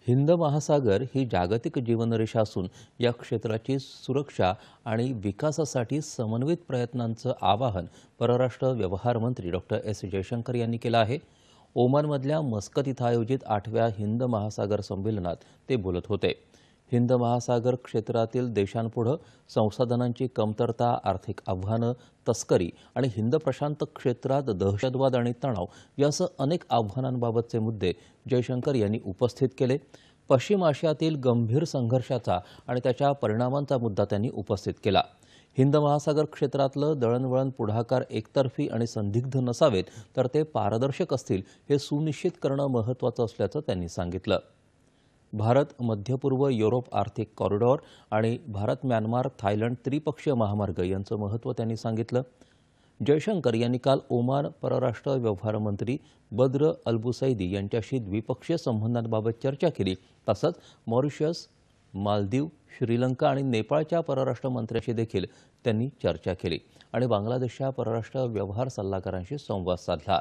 हिंद महासागर ही जागतिक जीवनरेषा असून या क्षेत्राची सुरक्षा आणि विकासासाठी समन्वित प्रयत्नांचं आवाहन परराष्ट्र व्यवहार मंत्री डॉक्टर एस जयशंकर यांनी केलं आहे। ओमानमधल्या मस्कत इथं आयोजित 8व्या हिंद महासागर संमेलनात ते बोलत होते। हिंद महासागर क्षेत्रातील देशांपुढे संसाधनांची कमतरता, आर्थिक आव्हानं, तस्करी आणि हिंद प्रशांत क्षेत्रात दहशतवाद आणि तणाव यासह अनेक आव्हानांबाबतचे मुद्दे जयशंकर यांनी उपस्थित केले। पश्चिम आशियातील गंभीर संघर्षाचा आणि त्याच्या परिणामांचा मुद्दा त्यांनी उपस्थित केला। हिंद महासागर क्षेत्रातलं दळणवळण पुढाकार एकतर्फी आणि संदिग्ध नसावेत, तर ते पारदर्शक असतील हे सुनिश्चित करणं महत्त्वाचं असल्याचं त्यांनी सांगितलं। भारत मध्यपूर्व युरोप आर्थिक कॉरिडॉर आणि भारत म्यानमार थायलंड त्रिपक्षीय महामार्ग यांचं महत्त्व त्यांनी सांगितलं। जयशंकर यांनी काल ओमान परराष्ट्र व्यवहार मंत्री बद्र अल्बुसैदी यांच्याशी द्विपक्षीय संबंधांबाबत चर्चा केली। तसंच मॉरिशस, मालदीव, श्रीलंका आणि नेपाळच्या परराष्ट्र मंत्र्यांशी देखील त्यांनी चर्चा केली आणि बांगलादेशच्या परराष्ट्र व्यवहार सल्लागारांशी संवाद साधला।